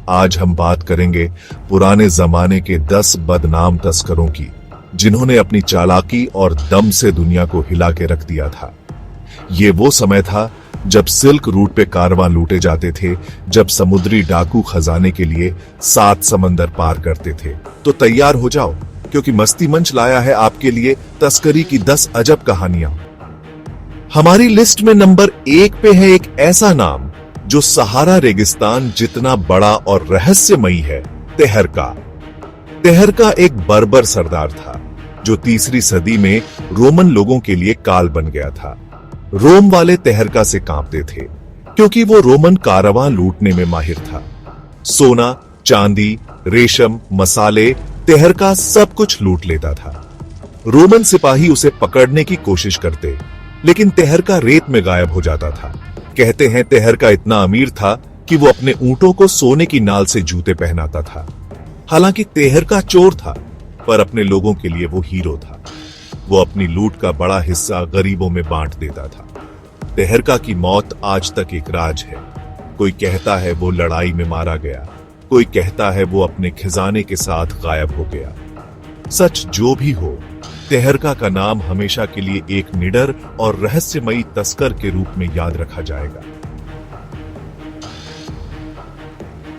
आज हम बात करेंगे पुराने जमाने के 10 बदनाम तस्करों की, जिन्होंने अपनी चालाकी और दम से दुनिया को हिला के रख दिया था। ये वो समय था जब सिल्क रूट पे कारवां लूटे जाते थे, जब समुद्री डाकू खजाने के लिए 7 समंदर पार करते थे। तो तैयार हो जाओ, क्योंकि मस्ती मंच लाया है आपके लिए तस्करी की 10 अजब कहानियां। हमारी लिस्ट में नंबर 1 पे है एक ऐसा नाम जो सहारा रेगिस्तान जितना बड़ा और रहस्यमयी है, तेहरका। तेहरका एक बर्बर सरदार था जो 3री सदी में रोमन लोगों के लिए काल बन गया था। रोम वाले तेहरका से कांपते थे क्योंकि वो रोमन कारवां लूटने में माहिर था। सोना, चांदी, रेशम, मसाले, तेहरका सब कुछ लूट लेता था। रोमन सिपाही उसे पकड़ने की कोशिश करते, लेकिन तेहरका रेत में गायब हो जाता था। कहते हैं तेहरका इतना अमीर था कि वो अपने ऊंटों को सोने की नाल से जूते पहनाता था। हालांकि तेहरका चोर था, पर अपने लोगों के लिए वो हीरो था। वो अपनी लूट का बड़ा हिस्सा गरीबों में बांट देता था। तेहरका की मौत आज तक एक राज है। कोई कहता है वो लड़ाई में मारा गया, कोई कहता है वो अपने खजाने के साथ गायब हो गया। सच जो भी हो, तेहरका का नाम हमेशा के लिए एक निडर और रहस्यमयी तस्कर के रूप में याद रखा जाएगा।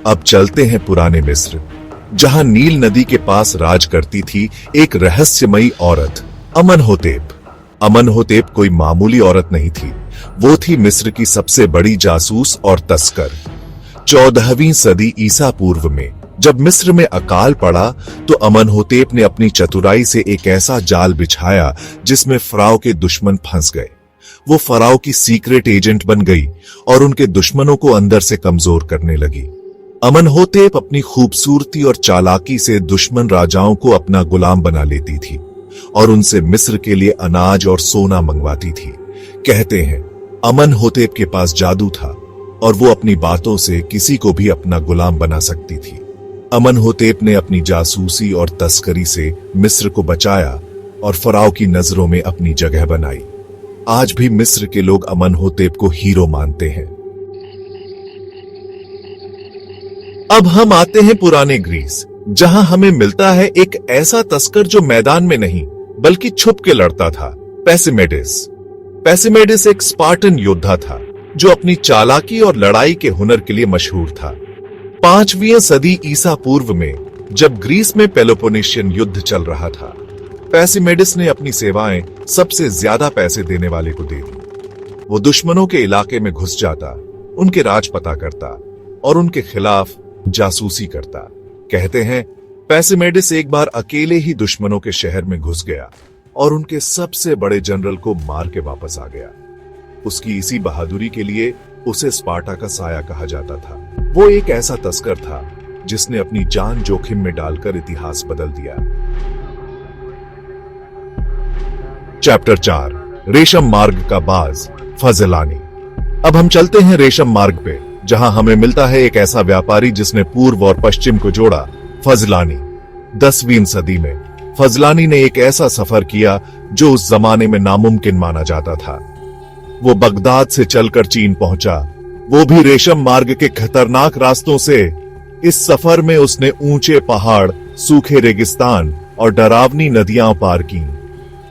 अब चलते हैं पुराने मिस्र, जहां नील नदी के पास राज करती थी एक रहस्यमयी औरत, अमनहोतेप। अमनहोतेप कोई मामूली औरत नहीं थी, वो थी मिस्र की सबसे बड़ी जासूस और तस्कर। 14वीं सदी ईसा पूर्व में जब मिस्र में अकाल पड़ा, तो अमनहोतेप ने अपनी चतुराई से एक ऐसा जाल बिछाया जिसमें फराओ के दुश्मन फंस गए। वो फराओ की सीक्रेट एजेंट बन गई और उनके दुश्मनों को अंदर से कमजोर करने लगी। अमनहोतेप अपनी खूबसूरती और चालाकी से दुश्मन राजाओं को अपना गुलाम बना लेती थी और उनसे मिस्र के लिए अनाज और सोना मंगवाती थी। कहते हैं अमनहोतेप के पास जादू था और वो अपनी बातों से किसी को भी अपना गुलाम बना सकती थी। अमनहोतेप ने अपनी जासूसी और तस्करी से मिस्र को बचाया और फराओ की नजरों में अपनी जगह बनाई। आज भी मिस्र के लोग अमनहोतेप को हीरो मानते हैं। अब हम आते हैं पुराने ग्रीस, जहां हमें मिलता है एक ऐसा तस्कर जो मैदान में नहीं बल्कि छुप के लड़ता था, पैसिमेडिस। पैसिमेडिस एक स्पार्टन योद्धा था जो अपनी चालाकी और लड़ाई के हुनर के लिए मशहूर था। 5वीं सदी ईसा पूर्व में जब ग्रीस में पेलोपोनेशियन युद्ध चल रहा था, पैसिमेडिस ने अपनी सेवाएं सबसे ज्यादा पैसे देने वाले को दे दी। वो दुश्मनों के इलाके में घुस जाता, उनके राज पता करता और उनके खिलाफ जासूसी करता। कहते हैं पैसिमेडिस एक बार अकेले ही दुश्मनों के शहर में घुस गया और उनके सबसे बड़े जनरल को मार के वापस आ गया। उसकी इसी बहादुरी के लिए उसे स्पार्टा का साया कहा जाता था। वो एक ऐसा तस्कर था जिसने अपनी जान जोखिम में डालकर इतिहास बदल दिया। चैप्टर 4, रेशम मार्ग का बाज, फजलानी। अब हम चलते हैं रेशम मार्ग पे, जहां हमें मिलता है एक ऐसा व्यापारी जिसने पूर्व और पश्चिम को जोड़ा, फजलानी। 10वीं सदी में फजलानी ने एक ऐसा सफर किया जो उस जमाने में नामुमकिन माना जाता था। वो बगदाद से चलकर चीन पहुंचा, वो भी रेशम मार्ग के खतरनाक रास्तों से। इस सफर में उसने ऊंचे पहाड़, सूखे रेगिस्तान और डरावनी नदियां पार की।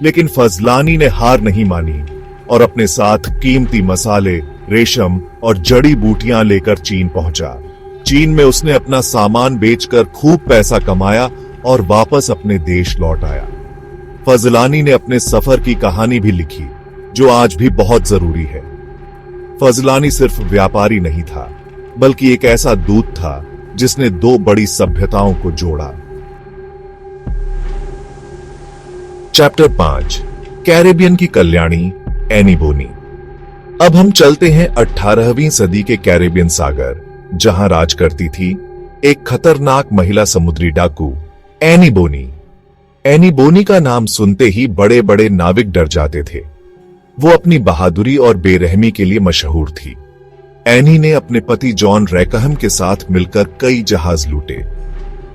लेकिन फजलानी ने हार नहीं मानी और अपने साथ कीमती मसाले, रेशम और जड़ी बूटियां लेकर चीन पहुंचा। चीन में उसने अपना सामान बेचकर खूब पैसा कमाया और वापस अपने देश लौट आया। फजलानी ने अपने सफर की कहानी भी लिखी, जो आज भी बहुत जरूरी है। फजलानी सिर्फ व्यापारी नहीं था, बल्कि एक ऐसा दूत था जिसने 2 बड़ी सभ्यताओं को जोड़ा। चैप्टर 5, कैरेबियन की कल्याणी, एनी बोनी। अब हम चलते हैं 18वीं सदी के कैरेबियन सागर, जहां राज करती थी एक खतरनाक महिला समुद्री डाकू, एनी बोनी। एनी बोनी का नाम सुनते ही बड़े बड़े नाविक डर जाते थे। वो अपनी बहादुरी और बेरहमी के लिए मशहूर थी। एनी ने अपने पति जॉन रैकहम के साथ मिलकर कई जहाज लूटे।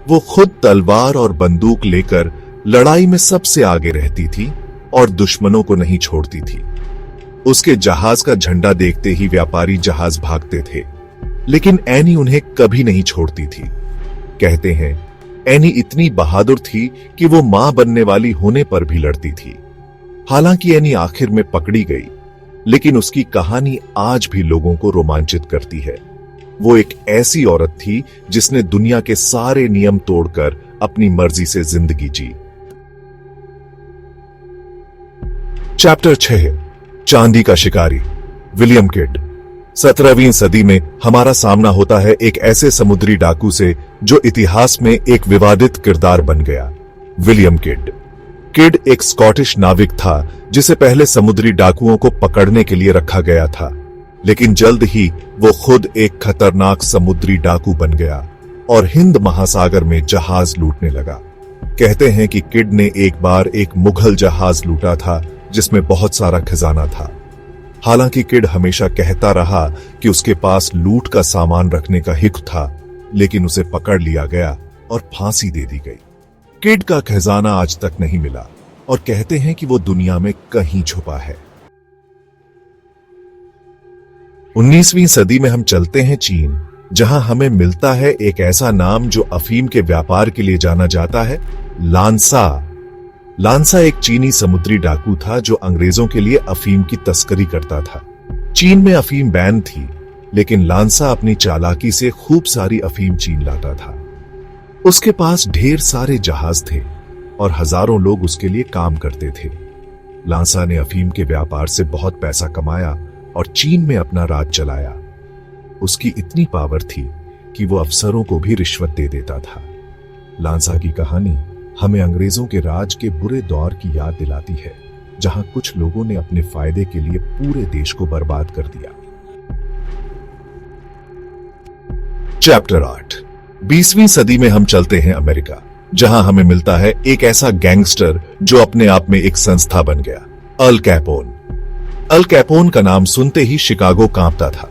वो खुद तलवार और बंदूक लेकर लड़ाई में सबसे आगे रहती थी और दुश्मनों को नहीं छोड़ती थी। उसके जहाज का झंडा देखते ही व्यापारी जहाज भागते थे। लेकिन एनी उन्हें कभी नहीं छोड़ती थी। कहते हैं एनी इतनी बहादुर थी कि वो मां बनने वाली होने पर भी लड़ती थी। हालांकि एनी आखिर में पकड़ी गई, लेकिन उसकी कहानी आज भी लोगों को रोमांचित करती है। वो एक ऐसी औरत थी जिसने दुनिया के सारे नियम तोड़कर अपनी मर्जी से जिंदगी जी। चैप्टर 6, चांदी का शिकारी, विलियम किड। 17वीं सदी में हमारा सामना होता है एक ऐसे समुद्री डाकू से जो इतिहास में एक विवादित किरदार बन गया, विलियम किड। किड एक स्कॉटिश नाविक था जिसे पहले समुद्री डाकुओं को पकड़ने के लिए रखा गया था, लेकिन जल्द ही वो खुद एक खतरनाक समुद्री डाकू बन गया और हिंद महासागर में जहाज लूटने लगा। कहते हैं कि किड ने एक बार एक मुगल जहाज लूटा था जिसमें बहुत सारा खजाना था। हालांकि किड हमेशा कहता रहा कि उसके पास लूट का सामान रखने का हिक था, लेकिन उसे पकड़ लिया गया और फांसी दे दी गई। किड का खजाना आज तक नहीं मिला और कहते हैं कि वो दुनिया में कहीं छुपा है। 19वीं सदी में हम चलते हैं चीन, जहां हमें मिलता है एक ऐसा नाम जो अफीम के व्यापार के लिए जाना जाता है, लांसा। लांसा एक चीनी समुद्री डाकू था जो अंग्रेजों के लिए अफीम की तस्करी करता था। चीन में अफीम बैन थी, लेकिन लांसा अपनी चालाकी से खूब सारी अफीम चीन लाता था। उसके पास ढेर सारे जहाज थे और हजारों लोग उसके लिए काम करते थे। लांसा ने अफीम के व्यापार से बहुत पैसा कमाया और चीन में अपना राज चलाया। उसकी इतनी पावर थी कि वो अफसरों को भी रिश्वत दे देता था। लांसा की कहानी हमें अंग्रेजों के राज के बुरे दौर की याद दिलाती है, जहां कुछ लोगों ने अपने फायदे के लिए पूरे देश को बर्बाद कर दिया। चैप्टर 8, 20वीं सदी में हम चलते हैं अमेरिका, जहां हमें मिलता है एक ऐसा गैंगस्टर जो अपने आप में एक संस्था बन गया, अल कैपोन। अल कैपोन का नाम सुनते ही शिकागो कांपता था।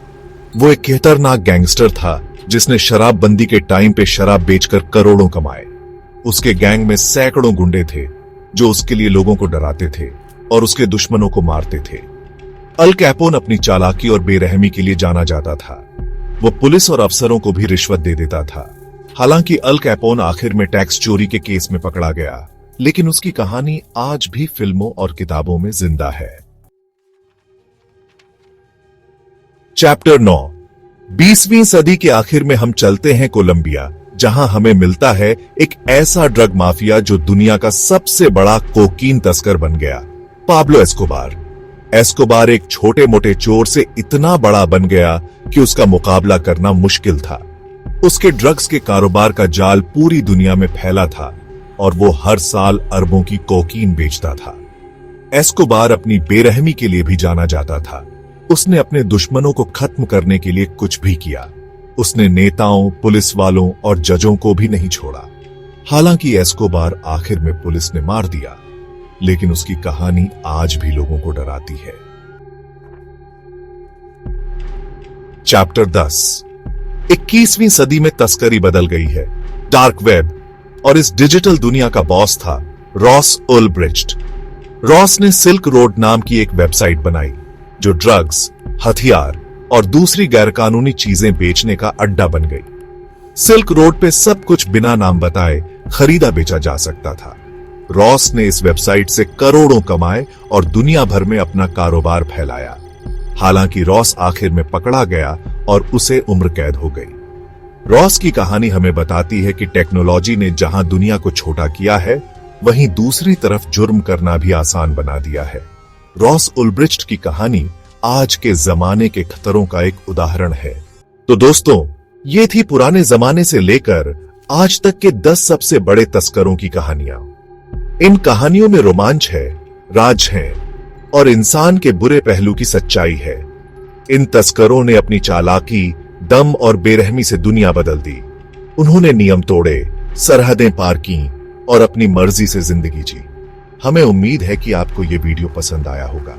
वो एक खतरनाक गैंगस्टर था जिसने शराबबंदी के टाइम पे शराब बेचकर करोड़ों कमाए। उसके गैंग में सैकड़ों गुंडे थे जो उसके लिए लोगों को डराते थे और उसके दुश्मनों को मारते थे। अल कैपोन अपनी चालाकी और बेरहमी के लिए जाना जाता था। वो पुलिस और अफसरों को भी रिश्वत दे देता था। हालांकि अल कैपोन आखिर में टैक्स चोरी के केस में पकड़ा गया, लेकिन उसकी कहानी आज भी फिल्मों और किताबों में जिंदा है। चैप्टर 9, 20वीं सदी के आखिर में हम चलते हैं कोलंबिया, जहां हमें मिलता है एक ऐसा ड्रग माफिया जो दुनिया का सबसे बड़ा कोकीन तस्कर बन गया, पाब्लो एस्कोबार। एस्कोबार एक छोटे मोटे चोर से इतना बड़ा बन गया कि उसका मुकाबला करना मुश्किल था। उसके ड्रग्स के कारोबार का जाल पूरी दुनिया में फैला था और वो हर साल अरबों की कोकीन बेचता था। एस्कोबार अपनी बेरहमी के लिए भी जाना जाता था। उसने अपने दुश्मनों को खत्म करने के लिए कुछ भी किया। उसने नेताओं, पुलिस वालों और जजों को भी नहीं छोड़ा। हालांकि एस्कोबार आखिर में पुलिस ने मार दिया, लेकिन उसकी कहानी आज भी लोगों को डराती है। चैप्टर 10, 21वीं सदी में तस्करी बदल गई है, डार्क वेब। और इस डिजिटल दुनिया का बॉस था रॉस उल्ब्रिcht। रॉस ने सिल्क रोड नाम की एक वेबसाइट बनाई जो ड्रग्स, हथियार और दूसरी गैरकानूनी चीजें बेचने का अड्डा बन गई। सिल्क रोड पे सब कुछ बिना नाम बताए खरीदा बेचा जा सकता था। रॉस ने इस वेबसाइट से करोड़ों कमाए और दुनिया भर में अपना कारोबार फैलाया। हालांकि रॉस आखिर में पकड़ा गया और उसे उम्र कैद हो गई। रॉस की कहानी हमें बताती है कि टेक्नोलॉजी ने जहां दुनिया को छोटा किया है, वहीं दूसरी तरफ जुर्म करना भी आसान बना दिया है। रॉस उल्ब्रिcht की कहानी आज के जमाने के खतरों का एक उदाहरण है। तो दोस्तों, ये थी पुराने जमाने से लेकर आज तक के 10 सबसे बड़े तस्करों की कहानियां। इन कहानियों में रोमांच है, राज है और इंसान के बुरे पहलू की सच्चाई है। इन तस्करों ने अपनी चालाकी, दम और बेरहमी से दुनिया बदल दी। उन्होंने नियम तोड़े, सरहदें पार की और अपनी मर्जी से जिंदगी जी। हमें उम्मीद है कि आपको ये वीडियो पसंद आया होगा।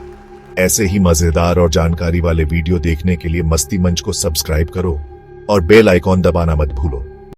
ऐसे ही मजेदार और जानकारी वाले वीडियो देखने के लिए मस्ती मंच को सब्सक्राइब करो और बेल आइकॉन दबाना मत भूलो।